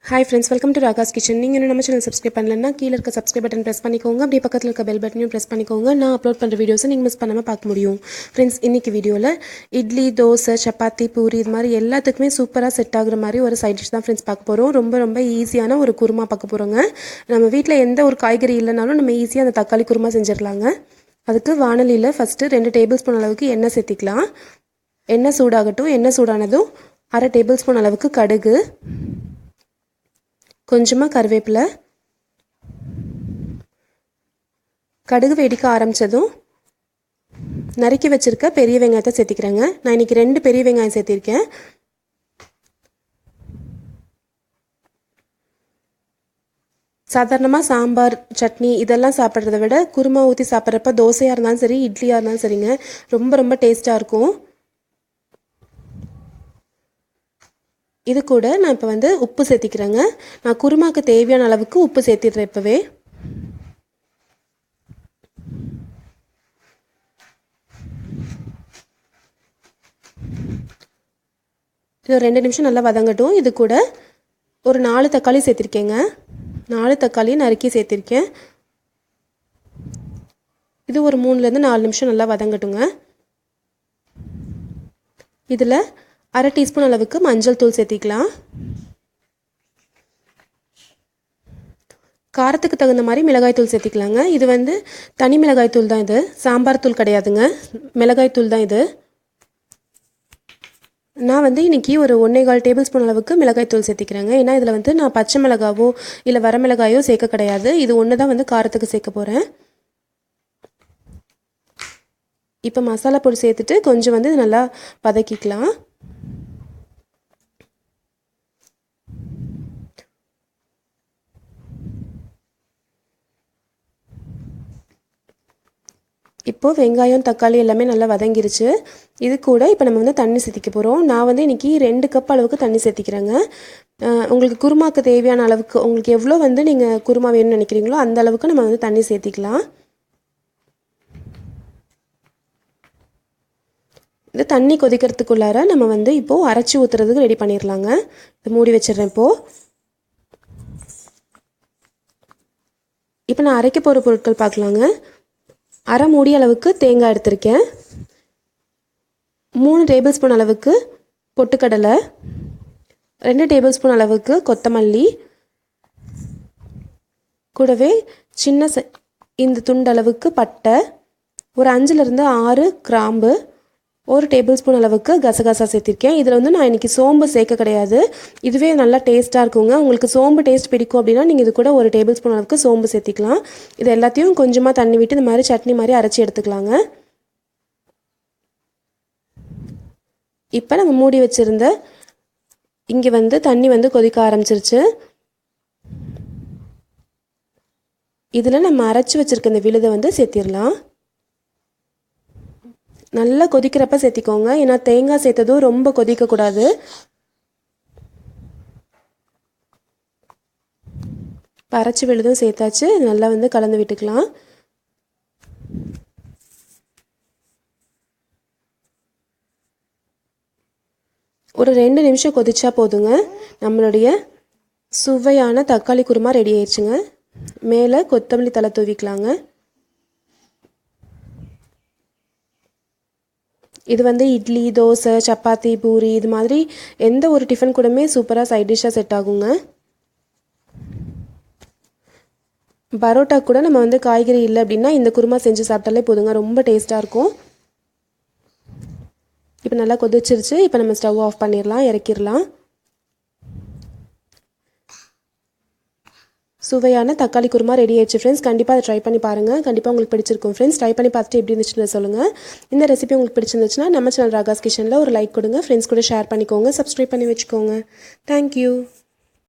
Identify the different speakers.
Speaker 1: Hi friends, welcome to Ragas kitchen. நீங்க இன்னும் நம்ம சேனல் சப்ஸ்கிரைப் பண்ணலன்னா கீழ இருக்க சப்ஸ்கிரைப் பட்டன் பிரஸ் பண்ணிக்கோங்க. அப்படியே பக்கத்துல இருக்க பெல் பட்டனையும் பிரஸ் பண்ணிக்கோங்க. நான் அப்லோட் பண்ற வீடியோஸை நீங்க மிஸ் பண்ணாம பார்க்க முடியும். ஃப்ரெண்ட்ஸ், இன்னைக்கு வீடியோல இட்லி, தோசை, சப்பாத்தி, பூரி இது மாதிரி எல்லாத்துக்குமே சூப்பரா செட் ஆகுற மாதிரி ஒரு சைட் டிஷ் தான் ஃப்ரெண்ட்ஸ் பார்க்க போறோம். ரொம்ப ஈஸியான ஒரு குருமா பார்க்க போறோங்க. நம்ம வீட்ல எந்த ஒரு காய்கறி இல்லைனாலும் நம்ம ஈஸியா அந்த தக்காளி குருமா செஞ்சிடலாங்க. அதுக்கு வாணலியில் ஃபஸ்ட்டு 2 டேபிள் ஸ்பூன் அளவுக்கு எண்ணெய் சேர்த்திக்கலாம். எண்ணெய் சூடாகட்டும். எண்ணெய் சூடானதும் 1/2 டேபிள் ஸ்பூன் அளவுக்கு கடுகு, கொஞ்சமாக கருவேப்பிலை, கடுகு வெடிக்க ஆரம்பித்ததும் நறுக்கி வச்சுருக்க பெரிய வெங்காயத்தை சேர்த்திக்கிறேங்க. நான் இன்றைக்கி 2 பெரிய வெங்காயம் சேர்த்திருக்கேன். சாதாரணமாக சாம்பார், சட்னி இதெல்லாம் சாப்பிட்றத விட குருமா ஊற்றி சாப்பிட்றப்ப தோசையாக இருந்தாலும் சரி, இட்லியாக இருந்தாலும் சரிங்க, ரொம்ப டேஸ்ட்டாக இருக்கும். இது கூட நான் இப்போ உப்பு சேர்த்திக்கிறேங்க. நான் குருமாவுக்கு தேவையான அளவுக்கு உப்பு சேர்த்திடுறேன் இப்போவே. இது 2 நிமிஷம் நல்லா வதங்கட்டும். இது கூட ஒரு 4 தக்காளி சேர்த்திருக்கேங்க. 4 தக்காளி நறுக்கி சேர்த்திருக்கேன். இது ஒரு 3லேருந்து 4 நிமிஷம் நல்லா வதங்கட்டுங்க. இதில் 1/2 டீஸ்பூன் அளவுக்கு மஞ்சள் தூள் சேர்த்திக்கலாம். காரத்துக்கு தகுந்த மாதிரி மிளகாய் தூள் சேர்த்திக்கலாங்க. இது தனி மிளகாய் தூள் தான், இது சாம்பார் தூள் கிடையாதுங்க, மிளகாய் தூள் தான் இது. நான் இன்றைக்கி ஒரு 1.25 டேபிள் ஸ்பூன் அளவுக்கு மிளகாய் தூள் சேர்த்திக்கிறேங்க. ஏன்னா இதில் நான் பச்சை மிளகாவோ இல்லை வரமிளகாயோ சேர்க்க கிடையாது. இது ஒன்று தான் காரத்துக்கு சேர்க்க போகிறேன். இப்போ மசாலா பொடி சேர்த்துட்டு கொஞ்சம் நல்லா வதக்கிக்கலாம். இப்போது வெங்காயம், தக்காளி எல்லாமே நல்லா வதங்கிருச்சு. இது கூட இப்போ நம்ம தண்ணி சேர்த்திக்க போகிறோம். நான் இன்றைக்கி 2 கப் அளவுக்கு தண்ணி சேர்த்திக்கிறேங்க. உங்களுக்கு குருமாக்கு தேவையான அளவுக்கு, உங்களுக்கு எவ்வளோ நீங்கள் குருமா வேணும்னு நினைக்கிறீங்களோ அந்த அளவுக்கு நம்ம தண்ணி சேர்த்திக்கலாம். இந்த தண்ணி கொதிக்கிறதுக்குள்ளார நம்ம இப்போது அரைச்சி ஊற்றுறதுக்கு ரெடி பண்ணிடலாங்க. இது மூடி வச்சிடுறேன். இப்போ நான் அரைக்க போகிற பொருட்கள் பார்க்கலாங்க. 1/2 மூடி அளவுக்கு தேங்காய் எடுத்திருக்கேன். 3 டேபிள் ஸ்பூன் அளவுக்கு பொட்டுக்கடலை, 2 டேபிள் ஸ்பூன் அளவுக்கு கொத்தமல்லி, கூடவே சின்ன இந்த துண்டு அளவுக்கு பட்டை, ஒரு 5லேருந்து 6 கிராம்பு, 1 டேபிள் ஸ்பூன் அளவுக்கு கசகசா சேர்த்திருக்கேன். இதில் நான் இன்றைக்கி சோம்பு சேர்க்க கிடையாது. இதுவே நல்லா டேஸ்ட்டாக இருக்குங்க. உங்களுக்கு சோம்பு டேஸ்ட் பிடிக்கும் அப்படின்னா நீங்கள் இது கூட 1 டேபிள் ஸ்பூன் அளவுக்கு சோம்பு சேர்த்திக்கலாம். இது எல்லாத்தையும் கொஞ்சமாக தண்ணி விட்டு இந்த மாதிரி சட்னி மாதிரி அரைச்சி எடுத்துக்கலாங்க. இப்போ நம்ம மூடி வச்சுருந்த இங்கே தண்ணி கொதிக்க ஆரம்பிச்சிருச்சு. இதில் நம்ம அரைச்சி வச்சுருக்க இந்த விழுதை சேர்த்திடலாம். நல்லா கொதிக்கிறப்ப சேர்த்திக்கோங்க. ஏன்னா தேங்காய் சேர்த்ததும் ரொம்ப கொதிக்கக்கூடாது. அரைச்சி விழுதும் சேர்த்தாச்சு. நல்லா கலந்து விட்டுக்கலாம். ஒரு 2 நிமிஷம் கொதிச்சா போதுங்க. நம்மளுடைய சுவையான தக்காளி குருமா ரெடி ஆயிடுச்சுங்க. மேலே கொத்தமல்லி தழை தூவிக்கலாங்க. இது இட்லி, தோசை, சப்பாத்தி, பூரி இது மாதிரி எந்த ஒரு டிஃபன் கூடமே சூப்பராக சைட் டிஷ்ஷாக செட் ஆகுங்க. பரோட்டா கூட நம்ம காய்கறி இல்லை அப்படின்னா இந்த குருமா செஞ்சு சாப்பிட்டாலே போதுங்க, ரொம்ப டேஸ்ட்டாக இருக்கும். இப்போ நல்லா கொதிச்சிருச்சு. இப்போ நம்ம ஸ்டவ் ஆஃப் பண்ணிடலாம், இறக்கிடலாம். சுவையான தக்காளி குருமா ரெடி ஆயிடுச்சு ஃப்ரெண்ட்ஸ். கண்டிப்பாக அதை ட்ரை பண்ணி பாருங்கள். கண்டிப்பாக உங்களுக்கு பிடிச்சிருக்கும் ஃப்ரெண்ட்ஸ். ட்ரை பண்ணி பார்த்துட்டு எப்படி இருந்துச்சுன்னு சொல்லுங்கள். இந்த ரெசிபி உங்களுக்கு பிடிச்சிருந்துச்சுன்னா நம்ம சேனல் ராகாஸ் கிச்சனில் ஒரு லைக் கொடுங்க. ஃப்ரெண்ட்ஸ் கூட ஷேர் பண்ணிக்கோங்க. சப்ஸ்கிரைப் பண்ணி வச்சுக்கோங்க. தேங்க்யூ.